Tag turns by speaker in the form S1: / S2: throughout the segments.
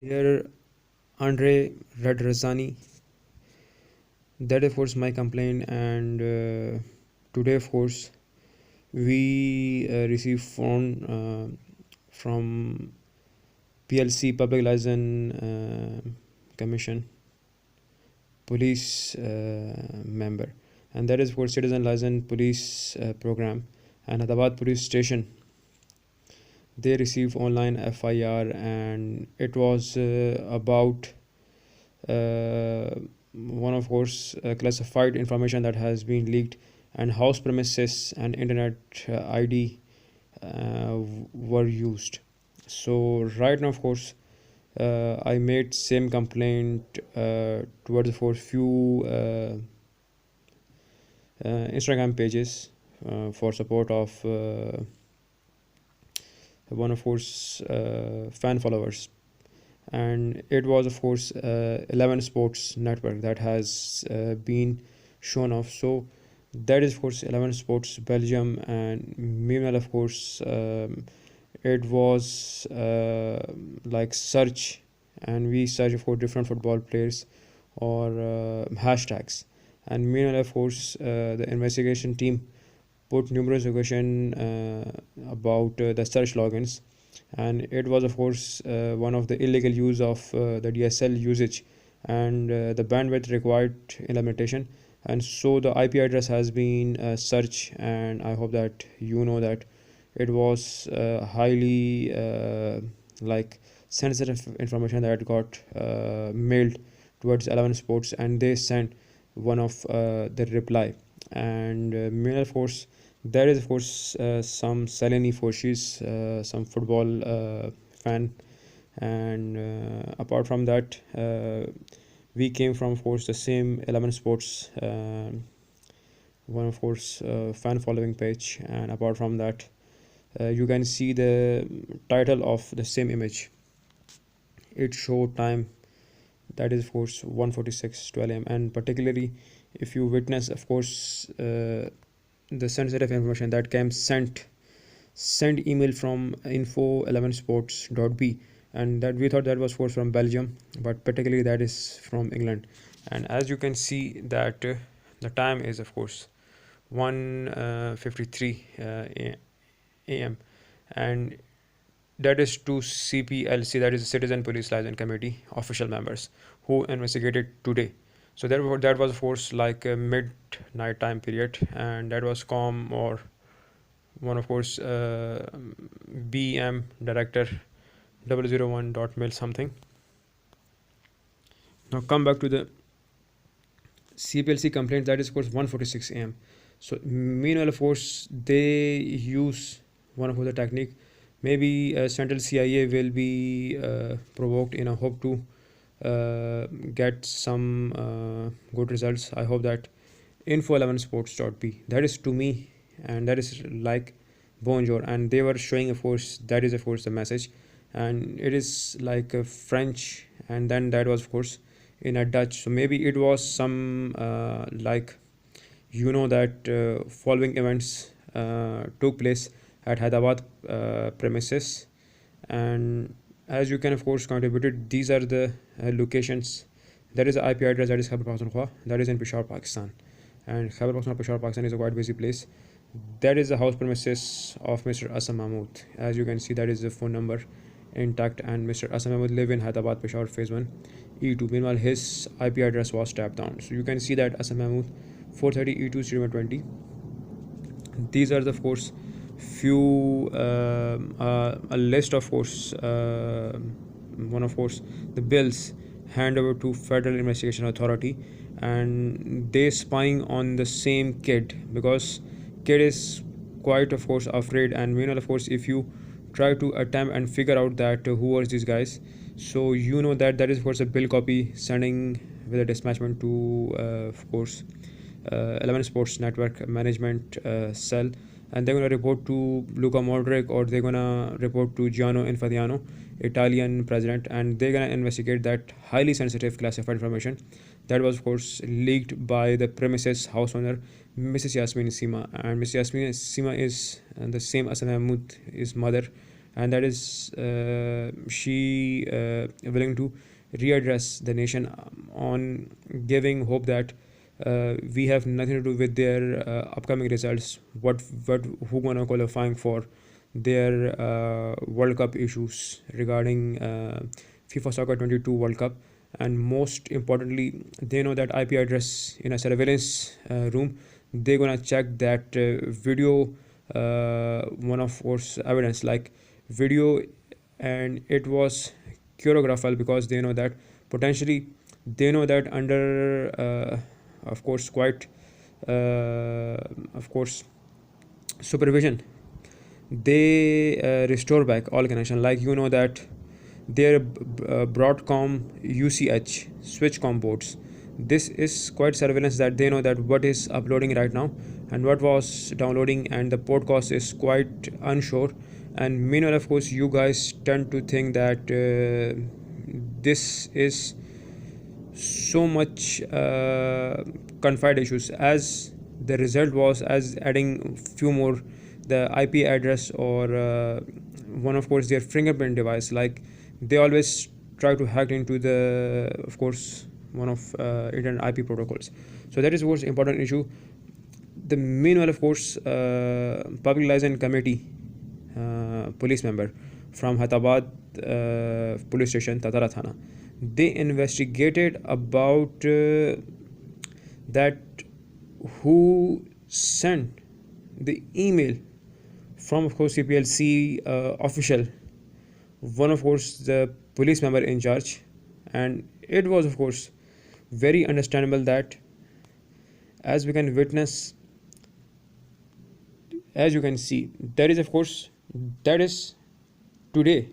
S1: Here, Andre radrizzani. That is, of course, my complaint, and today, of course, we receive phone from PLC Public License Commission police member, and that is for citizen license police program and Hyderabad police station. They receive online FIR, and it was about uh, one of course classified information that has been leaked, and house premises and internet ID were used. So right now, of course, I made same complaint towards for few Instagram pages for support of one of course fan followers, and it was of course 11 Sports Network that has been shown off. So that is of course 11 Sports Belgium, and meanwhile of course it was like search, and we search for different football players or hashtags, and meanwhile of course the investigation team put numerous questions about the search logins, and it was of course one of the illegal use of the DSL usage and the bandwidth required implementation. And so the IP address has been searched, and I hope that you know that it was highly like sensitive information that got mailed towards 11 Sports, and they sent one of the reply. And meanwhile of course there is of course some Seleni Forshis, some football fan, and apart from that we came from of course the same 11 Sports one of course fan following page, and apart from that you can see the title of the same image. It show time, that is of course 1:46 a.m., and particularly if you witness of course the sensitive information that came sent email from info11sports.b, and that we thought that was for from Belgium, but particularly that is from England. And as you can see that the time is of course 1:53 am, and that is to CPLC, that is the Citizen Police Liaison Committee official members who investigated today. So that was of course like a midnight time period, and that was calm, or one of course BM director 001 dot mil something. Now come back to the CPLC complaint, that is of course 1:46 am. So meanwhile of course they use one of the technique. Maybe Central CIA will be provoked in a hope to get some good results. I hope that info11sports.b, that is to me, and that is like bonjour, and they were showing of course that is of course the message, and it is like a French, and then that was of course in a Dutch. So maybe it was some like that following events took place at Hyderabad premises, and as you can of course contributed, these are the locations. That is the IP address, that is Khyber Pakhtunkhwa, that is in Peshawar, Pakistan, and Khyber Pakhtunkhwa, Peshawar, Pakistan is a quite busy place. That is the house premises of Mr. Asam Mahmood. As you can see, that is the phone number intact, and Mr. Asam Mahmood live in Hyderabad, Peshawar, phase 1 E2. Meanwhile his IP address was tapped down, so you can see that Asam Mahmood 430 E2 20. These are the of course few a list of course one of course the bills hand over to Federal Investigation Authority, and they spying on the same kid, because kid is quite of course afraid. And meanwhile of course if you try to attempt and figure out that who are these guys, so that that is of course a bill copy sending with a dispatchment to of course 11 Sports Network management cell, and they're going to report to Luca Modric, or they're going to report to Gianno Infantino, Italian president, and they're going to investigate that highly sensitive classified information that was of course leaked by the premises house owner Mrs. Yasmin Sima. And Mrs. Yasmin Sima is the same as Mahmood, his mother, and that is she willing to readdress the nation on giving hope that we have nothing to do with their upcoming results. What who gonna qualifying for their World Cup issues regarding FIFA Soccer 22 World Cup, and most importantly, they know that IP address in a surveillance room. They're gonna check that video, one of course evidence like video, and it was choreographed because they know that potentially they know that under of course quite of course supervision they restore back all connection, like that their broadcom UCH switchcom boards. This is quite surveillance that they know that what is uploading right now and what was downloading, and the podcast is quite unsure. And meanwhile, of course, you guys tend to think that this is so much confide issues, as the result was as adding few more the IP address or one of course their fingerprint device, like they always try to hack into the of course one of internet IP protocols. So that is of course important issue. The meanwhile, of course, public liaison committee police member from Hyderabad police station Tatara Thana, they investigated about that who sent the email from of course CPLC official, one of course the police member in charge. And it was of course very understandable that as we can witness, as you can see, that is of course that is today,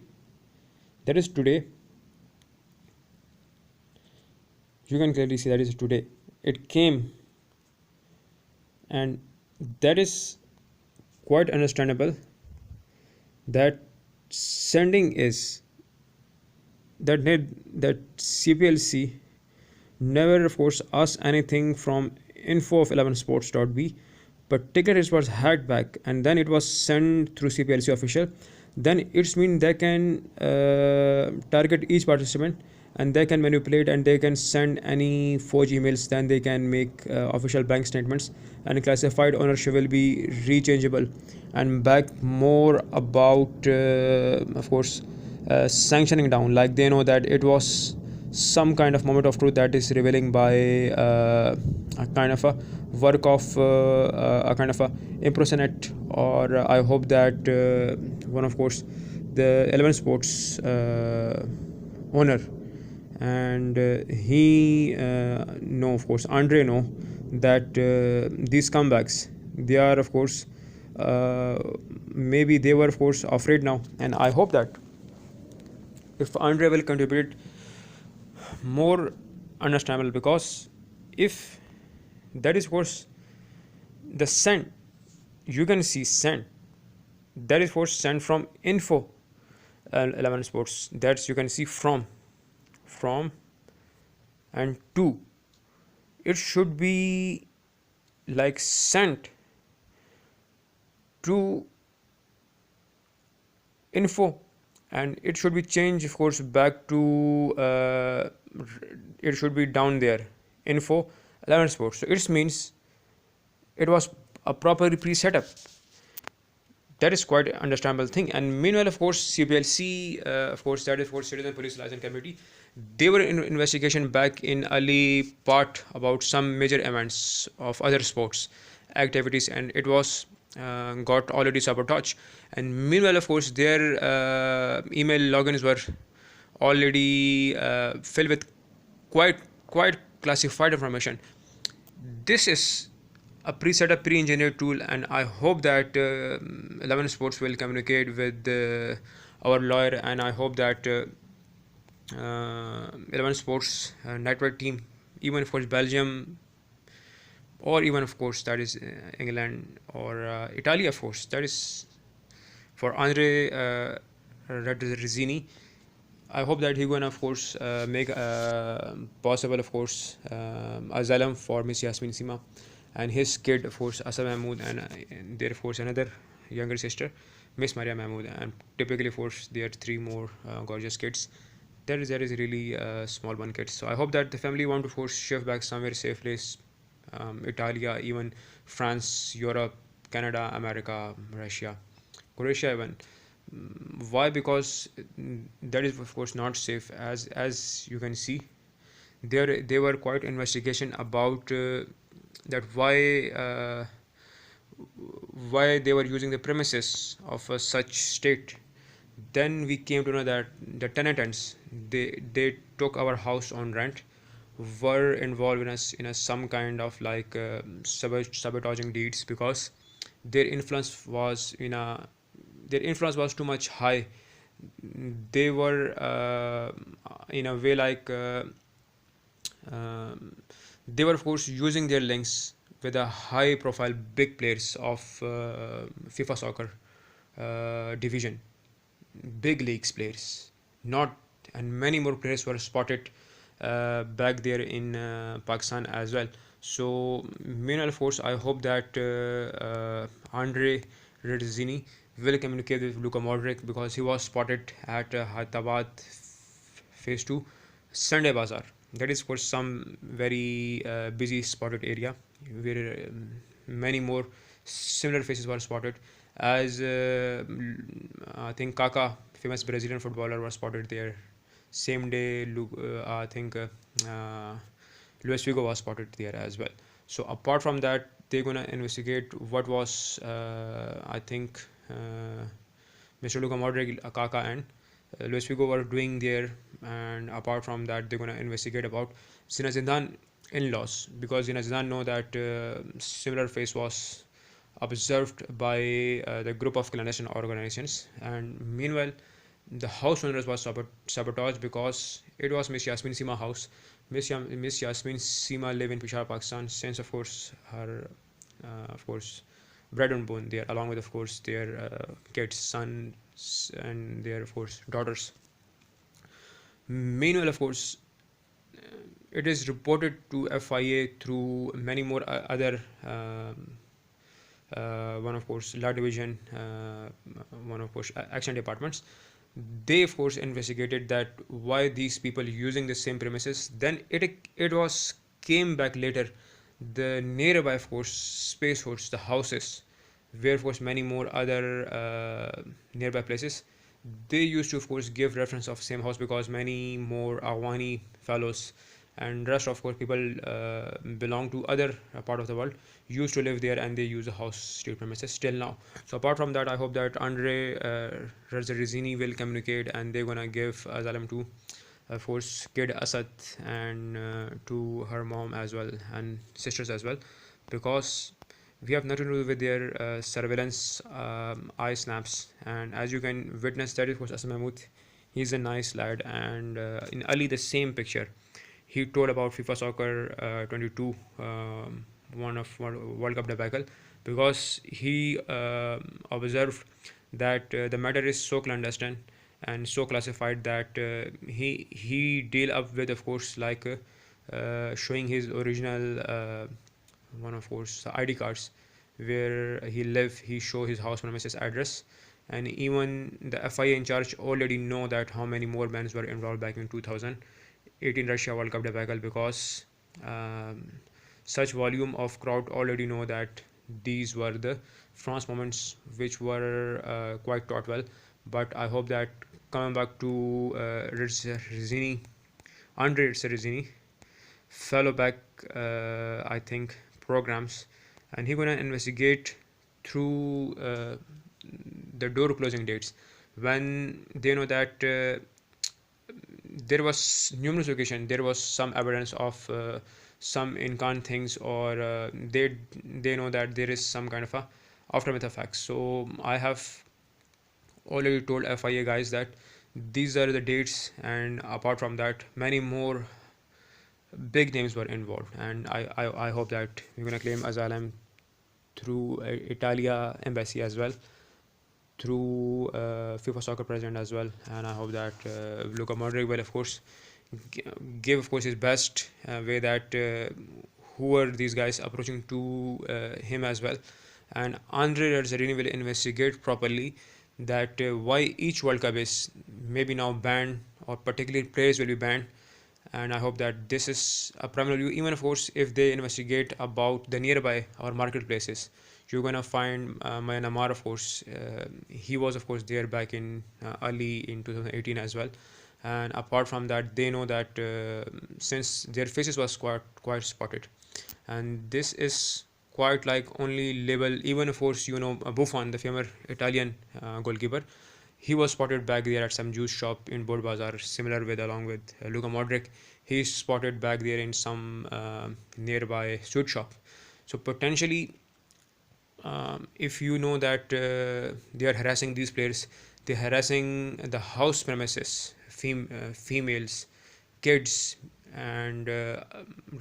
S1: you can clearly see that is today it came, and that is quite understandable that sending is that CPLC never of course asked anything from info of 11sports.b, particularly it was hacked back and then it was sent through CPLC official. Then it's mean they can target each participant, and they can manipulate, and they can send any forged emails. Then they can make official bank statements, and classified ownership will be rechangeable. And back more about of course sanctioning down, like they know that it was some kind of moment of truth that is revealing by a kind of a work of a kind of a impersonate, or I hope that one of course the 11 sports owner, and he know of course Andre know that these comebacks, they are of course maybe they were of course afraid now. And I hope that if Andre will contribute more understandable, because if that is of course the send, you can see send, that is of course sent from info 11 sports, that's you can see from and to, it should be like sent to info, and it should be changed of course back to it should be down there info 11 sports. So it means it was a properly pre-set up. That is quite an understandable thing. And meanwhile, of course, CPLC, of course, that is for Citizen Police Liaison Committee, they were in investigation back in early part about some major events of other sports activities, and it was got already sabotaged. And meanwhile, of course, their email logins were already filled with quite classified information. This is a pre-set up, pre-engineered tool, and I hope that 11 Sports will communicate with our lawyer, and I hope that 11 Sports network team, even of course Belgium, or even of course that is England or Italy, of course that is for Andre radrizzani. I hope that he gonna of course make possible of course asylum for Miss Yasmin Sima and his kid of course Asa Mahmood, and there of course another younger sister. Miss Maria Mahmood, and typically force their three more gorgeous kids. There is really small one kids. So I hope that the family want to force shift back somewhere safe place, Italia, even France, Europe, Canada, America, Russia, Croatia even. Why? Because that is of course not safe. As you can see, there were quite investigation about that why they were using the premises of such state. Then we came to know that the tenants, they took our house on rent, were involved in a some kind of like sabotaging deeds, because their influence was their influence was too much high. They were in a way like um, they were of course using their links with a high profile big players of FIFA soccer division, big leagues players, not and many more players were spotted back there in Pakistan as well. So meanwhile, of course, I hope that Andre Radrizzani will communicate with Luka Modric, because he was spotted at Hyderabad Phase 2 Sunday Bazaar. That is for some very busy spotted area where many more similar faces were spotted. As I think Kaká, famous Brazilian footballer, was spotted there. Same day, I think Luis Figo was spotted there as well. So apart from that, they're gonna investigate what was I think Mr. Luka Modric, Kaká, and Luis Figo were doing there. And apart from that, they're gonna investigate about Zinedine Zidane in-laws, because Zinedine Zidane know that similar face was observed by the group of clandestine organizations. And meanwhile, the house owners was sabotaged because it was Miss Yasmin Sima house. Miss Yasmin Sima live in Peshawar, Pakistan, since of course her of course bread and bone there, along with of course their kids, sons, and their of course daughters. Meanwhile, of course, it is reported to FIA through many more other one of course law division, one of course action departments. They of course investigated that why these people using the same premises. Then it was came back later, the nearby of course space hosts the houses, where of course many more other nearby places, they used to of course give reference of same house, because many more Awani fellows and rest of course people belong to other part of the world used to live there, and they use the house street premises till now. So apart from that, I hope that Andre Radrizzani will communicate, and they're gonna give asylum to of course kid Asad, and to her mom as well and sisters as well, because we have nothing to do with their surveillance eye snaps. And as you can witness, that is of course Asad Mahmood. He's a nice lad, and in Ali the same picture he told about FIFA Soccer 22, one of World Cup debacle, because he observed that the matter is so clandestine and so classified that he deal up with of course like showing his original one of course ID cards where he live. He show his house premises address, and even the FIA in charge already know that how many more bans were involved back in 2018 Russia World Cup debacle, because such volume of crowd already know that these were the France moments which were quite taught well. But I hope that coming back to Rizzini, Andre Rizzini, fellow back I think programs, and he gonna investigate through the door closing dates, when they know that there was numerous occasion there was some evidence of some incan things, or they know that there is some kind of a aftermath effects. So I have already told FIA guys that these are the dates, and apart from that many more big names were involved. And I hope that we're gonna claim asylum through Italia embassy as well, through FIFA Soccer president as well. And I hope that Luka Modric will of course give of course his best way that who are these guys approaching to him as well. And Andre Radrizzani will investigate properly that why each World Cup is maybe now banned, or particular players will be banned. And I hope that this is a primary view. Even of course, if they investigate about the nearby or marketplaces, you're gonna find Myanmar. Of course, he was of course there back in early in 2018 as well. And apart from that, they know that since their faces was quite spotted, and this is quite like only label. Even of course, Buffon, the former Italian goalkeeper, he was spotted back there at some juice shop in Bod Bazaar, similar with along with Luka Modric. He's spotted back there in some nearby sweet shop. So potentially, if you know that they are harassing these players, they're harassing the house premises, females, kids, and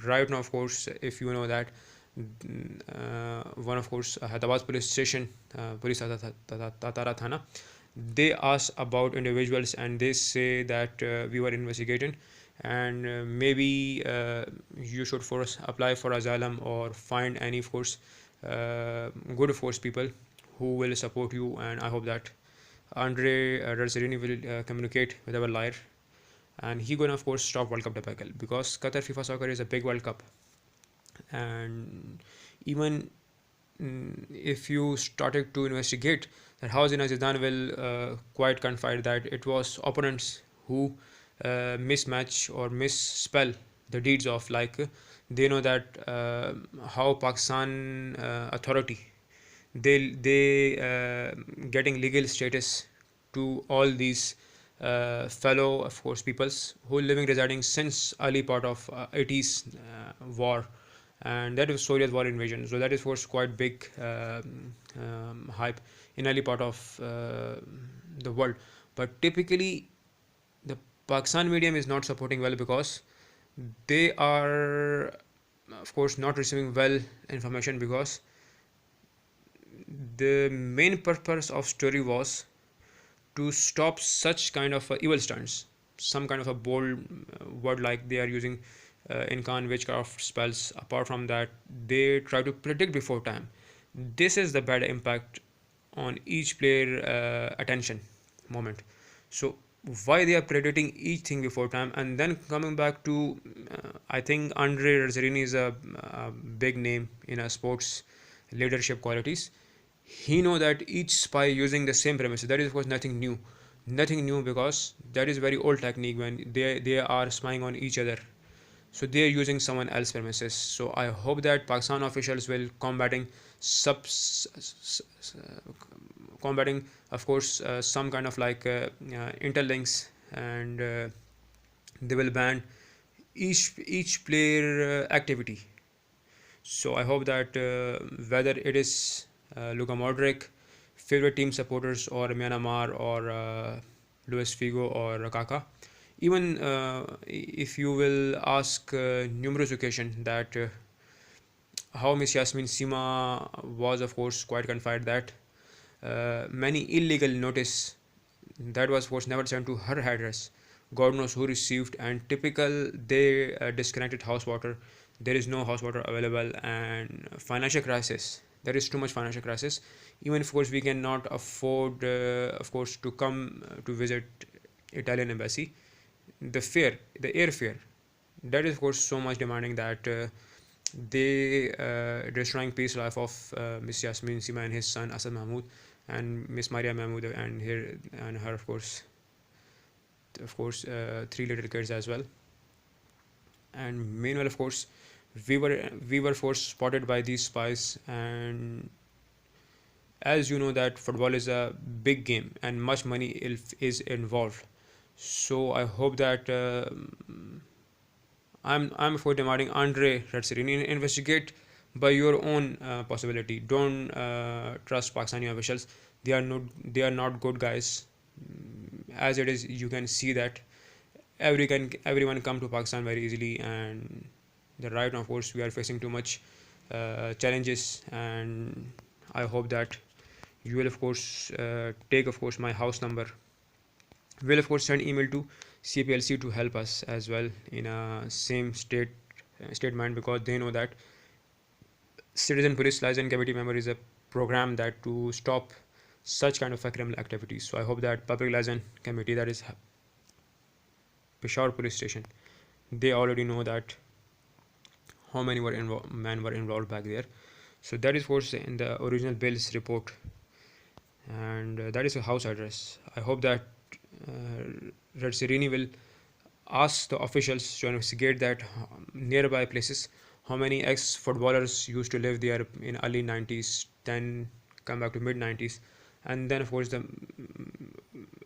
S1: right now, of course, if you know that one of course Hyderabad police station, police Tatara Thana, they ask about individuals and they say that we were investigating, and maybe you should first apply for asylum or find any of course good force people who will support you. And I hope that Andre Radrizzani will communicate with our lawyer, and he gonna of course stop World Cup debacle, because Qatar FIFA Soccer is a big World Cup. And even if you started to investigate that how Zinedine Zidane will quite confide that it was opponents who mismatch or misspell the deeds of, like they know that how Pakistan authority, they getting legal status to all these fellow of course peoples who living residing since early part of 80s war, and that was Soviet war invasion. So that is of course quite big hype in early part of the world. But typically the Pakistan medium is not supporting well, because they are of course not receiving well information, because the main purpose of story was to stop such kind of evil stunts, some kind of a bold word like they are using in Khan witchcraft spells. Apart from that, they try to predict before time. This is the bad impact on each player attention moment. So why they are predicting each thing before time? And then coming back to I think Andre Razzarini is a big name in a sports leadership qualities. He know that each spy using the same premises. That is of course nothing new, because that is very old technique when they are spying on each other. So they are using someone else's premises. So I hope that Pakistan officials will sub combating of course some kind of like interlinks, and they will ban each player activity. So I hope that whether it is Luka Modric favorite team supporters, or Myanmar, or Luis Figo, or Kaka, even if you will ask numerous occasions that how Miss Yasmin Sima was of course quite confided that many illegal notice that was of course never sent to her address. God knows who received, and typical they disconnected house water. There is no house water available, and financial crisis. There is too much financial crisis. Even of course we cannot afford, of course, to come to visit Italian embassy. The airfare, that is of course so much demanding that they destroying peace life of Miss Yasmin Sima and his son Asad Mahmood, and Miss Maria Mahmood and her three little kids as well. And meanwhile, of course, we were forced spotted by these spies. And as you know that football is a big game and much money is involved. So I hope that I'm for demanding Andre Radrizzani investigate by your own possibility. Don't trust Pakistani officials. They are not good guys. As it is, you can see that everyone come to Pakistan very easily, and the right now of course we are facing too much challenges. And I hope that you will of course take of course my house number. We'll of course send email to CPLC to help us as well in a same statement, because they know that Citizen Police Liaison Committee member is a program that to stop such kind of a criminal activities. So I hope that public liaison committee, that is Peshawar police station, they already know that how many men were involved back there. So that is what's in the original bill's report, and that is a house address. I hope that Radrizzani will ask the officials to investigate that nearby places, how many ex-footballers used to live there in early 90s, then come back to mid 90s, and then of course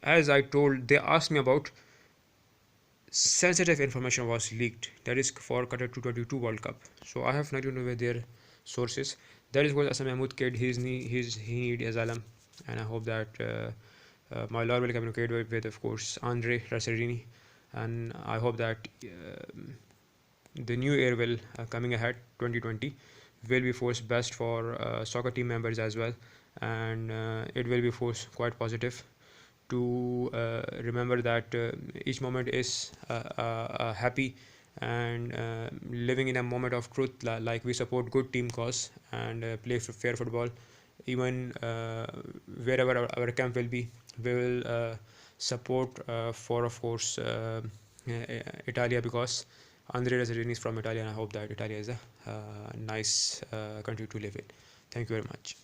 S1: as I told, they asked me about sensitive information was leaked. That is for Qatar 2022 World Cup. So I have nothing to do with their sources. That is what Asam Mahmoud kid. He need asylum, and I hope that my lawyer will communicate with of course Andre Rasserini, and I hope that the new year will coming ahead 2020 will be force best for soccer team members as well, and it will be force quite positive to remember that each moment is happy, and living in a moment of truth, like we support good team cause and play fair football, even wherever our camp will be, we will support for of course Italia, because Andrea Razzarini is from Italy, and I hope that Italia is a nice country to live in. Thank you very much.